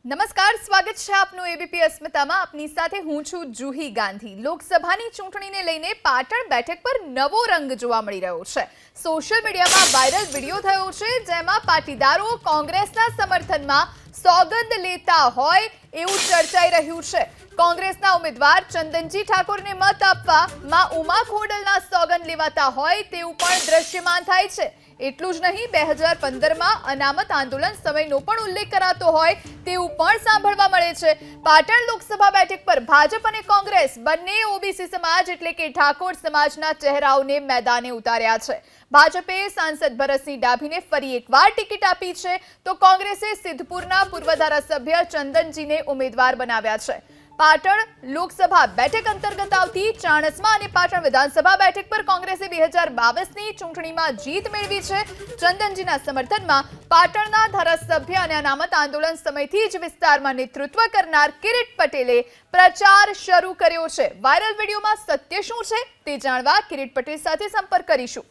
નમસ્કાર, સ્વાગત છે આપનું એબીપી અસ્મિતામાં. આપની સાથે હું છું જુહી ગાંધી. લોકસભાની ચૂંટણીને લઈને પાટણ બેઠક પર નવો રંગ જોવા મળી રહ્યો છે. સોશિયલ મીડિયામાં વાયરલ વિડીયો થયો છે જેમાં પાટીદારો કોંગ્રેસના સમર્થનમાં સોગંદ લેતા હોય એવું ચર્ચાઈ રહ્યું છે. કોંગ્રેસના ઉમેદવાર ચંદનજી ઠાકોરને મત આપવા માં ઉમા ખોડલના સોગંદ લેવાતા હોય તેવું પણ દ્રશ્યમાન થાય છે. એટલું જ નહીં, 2015માં અનામત આંદોલન સમયનો પણ ઉલ્લેખ કરાતો હોય તેવું પણ સાંભળવા મળે છે. પાટણ લોકસભા બેઠક પર ભાજપ અને કોંગ્રેસ બંને ઓબીસી સમાજ એટલે કે ઠાકોર સમાજના ચહેરાઓને મેદાને ઉતાર્યા છે. ભાજપે સાંસદ ભરતસિંહ ડાભીને ફરી એકવાર ટિકિટ આપી છે તો કોંગ્રેસે સિદ્ધપુરના પૂર્વ ધારાસભ્ય ચંદનજીને ઉમેદવાર બનાવ્યા છે. પાટણ લોકસભા બેઠક અંતર્ગત આવતી ચાણસ્મા અને પાટણ વિધાનસભા બેઠક પર કોંગ્રેસે 2022ની ચૂંટણીમાં જીત મેળવી છે. ચંદનજીના સમર્થનમાં પાટણના ધારાસભ્ય અને અનામત આંદોલન સમયથી જ વિસ્તારમાં નેતૃત્વ કરનાર કિરીટ પટેલે પ્રચાર શરૂ કર્યો છે. વાયરલ વિડીયોમાં સત્ય શું છે તે જાણવા કિરીટ પટેલ સાથે સંપર્ક કરીશું.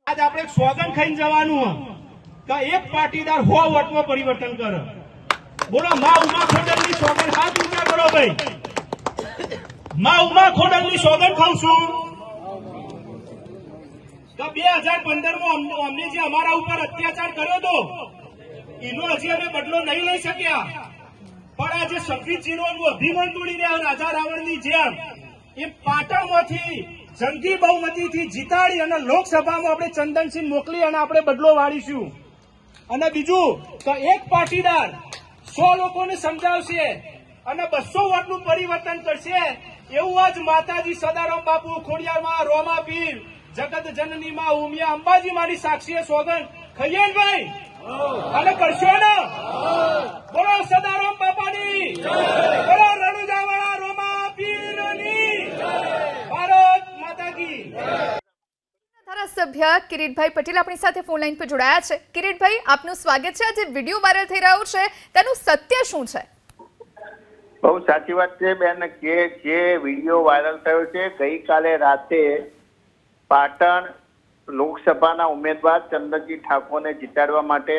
આજ આપણે સોગંદ ખાઈને જવાનું કે એક પાટીદાર 100 વોટમાં પરિવર્તન કરે. બોલો, માં ઉમા ખોડલની સોગંદ હાથ ઊંચા કરો ભાઈ. માં ઉમા ખોડલની સોગંદ ખાઉં છું તો 2015માં અમને જે અમારા ઉપર અત્યાચાર કર્યો હતો એનો હજી અમે બદલો નહીં લઈ શક્યા, પણ આજે 26-0 અભિમાન તોડી રહ્યા રાજા રાવણની જેમ એ પાટણમાંથી જંગી બહુમતીથી જીતાડી અને લોકસભામાં આપણે ચંદનસિંહ મોકલી અને આપણે બદલો વાળીશું. અને બીજું તો એક પાટીદાર 100 લોકોને સમજાવશે અને 200 વોટનું પરિવર્તન કરશે. એવું જ માતાજી સદારામ બાપુ, ખોડિયારમાં રોમા પીર, જગત જનની માં ઉમિયા અંબાજી મારી સાક્ષીએ સોગંદ ખાઈએ ને ભાઈ, અને કરશો ને? બોલો સદારામ બાપાની, બોલો રણુજાવાળા રોમા પીરની, ભારત માતા કી. ધારાસભ્ય કિરીટભાઈ પટેલ આપણી સાથે ફોન લાઈન પર જોડાયા છે. કિરીટભાઈ, આપનું સ્વાગત છે. આજે વિડીયો વાયરલ થઈ રહ્યો છે તેનું સત્ય શું છે? બહુ સાચી વાત છે બેન કે જે વિડીયો વાયરલ થયો છે ગઈકાલે રાતે પાટણ લોકસભાના ઉમેદવાર ચંદનજી ઠાકોરને જીતાડવા માટે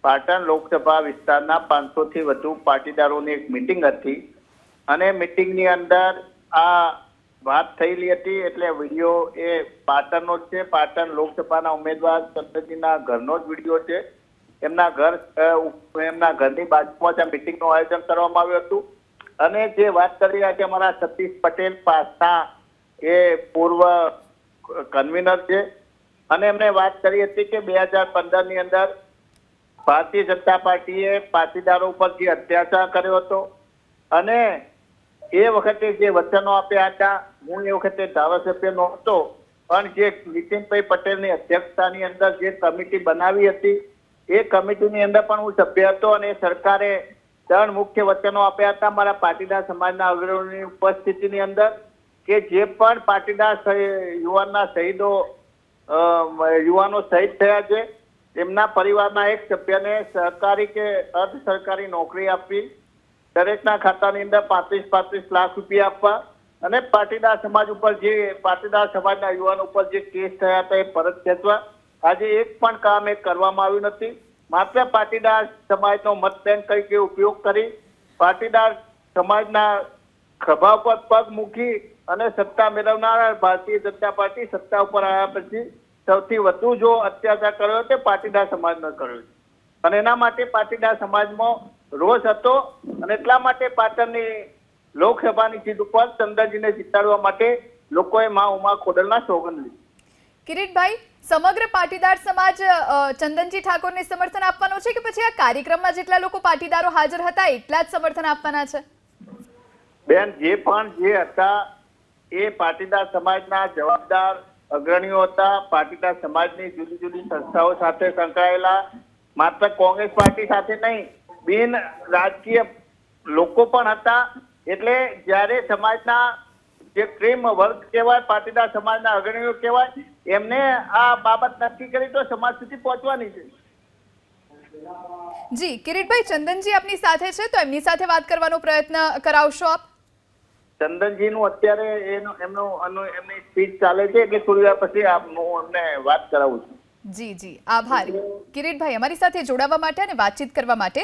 પાટણ લોકસભા વિસ્તારના 500 થી વધુ પાટીદારોની એક મિટિંગ હતી અને મિટિંગની અંદર આ વાત થયેલી હતી. એટલે વિડીયો એ પાટણનો જ છે. પાટણ લોકસભાના ઉમેદવાર ચંદનજીના ઘરનો જ વિડીયો છે. એમના ઘરની બાજુમાં જ આ મિટિંગનું આયોજન કરવામાં આવ્યું હતું. અને જે વાત કરી રહ્યા છે અમારા સતીશ પટેલ પાસના એ પૂર્વ કન્વીનર છે અને એમણે વાત કરી હતી કે 2015ની અંદર ભારતીય જનતા પાર્ટીએ પાટીદારો ઉપર જે અત્યાચાર કર્યો હતો અને એ વખતે જે વચનો આપ્યા હતા, હું એ વખતે ધારાસભ્ય નહોતો, પણ જે નીતિનભાઈ પટેલની અધ્યક્ષતાની અંદર જે કમિટી બનાવી હતી એ કમિટીની અંદર પણ હું સભ્ય હતો અને સરકારે 3 મુખ્ય વચનો આપ્યા હતા મારા પાટીદાર સમાજના અગ્રણીની ઉપસ્થિતિની અંદર કે જે પણ પાટીદાર યુવાનો શહીદ થયા છે તેમના પરિવારના એક સભ્યને સરકારી કે અર્ધ સરકારી નોકરી આપવી, દરેકના ખાતાની અંદર 35 લાખ રૂપિયા આપવા અને પાટીદાર સમાજ ઉપર જે પાટીદાર સમાજના યુવાનો ઉપર જે કેસ થયા હતા એ પરત ખેંચવા. આજે એક પણ કામ એ કરવામાં આવ્યું નથી. માત્ર પાટીદાર સમાજનો મત બેંક તરીકે ઉપયોગ કરી પાટીદાર સમાજના ખભા પર પગ મૂકી અને સત્તા મેળવનાર ભારતીય જનતા પાર્ટી સત્તા ઉપર આવ્યા પછી સૌથી વધુ જો અત્યાચાર કર્યો તે પાટીદાર સમાજનો કર્યો છે અને એના માટે પાટીદાર સમાજમાં રોષ હતો અને એટલા માટે પાટણની લોકસભાની સીટ ઉપર ચંદનજીને જીતાડવા માટે લોકોએ માં ઉમા ખોડલના સોગંદ લીધી. કિરીટભાઈ, સમગ્ર પાટીદાર સમાજ ચંદનજી ઠાકોરને સમર્થન આપવાનો છે કે પછી આ કાર્યક્રમમાં જેટલા લોકો પાટીદારો હાજર હતા એટલા જ સમર્થન આપવાના છે? બેન, જે પણ જે હતા એ પાટીદાર સમાજના જવાબદાર અગ્રણીઓ હતા. પાટીદાર સમાજની જુદી જુદી સંસ્થાઓ સાથે સંકળાયેલા, માત્ર કોંગ્રેસ પાર્ટી સાથે નહીં, બિન રાજકીય લોકો પણ હતા. એટલે જ્યારે સમાજના જે ક્રીમ વર્ગ કહેવાય, પાટીદાર સમાજના અગ્રણીઓ કહેવાય, એમને આ બાબત નક્કી કરી તો સમાજ સુધી પહોંચવાની છે. જી કિરીટભાઈ, ચંદનજી આપની સાથે છે તો એમની સાથે વાત કરવાનો પ્રયત્ન કરાવશો આપ? ચંદનજીનું અત્યારે એમની સ્પીચ ચાલે છે એટલે થોડી વાર પછી હું એમને વાત કરાવું છું. જી જી, આભાર કિરીટભાઈ અમારી સાથે જોડાવા માટે અને વાતચીત કરવા માટે.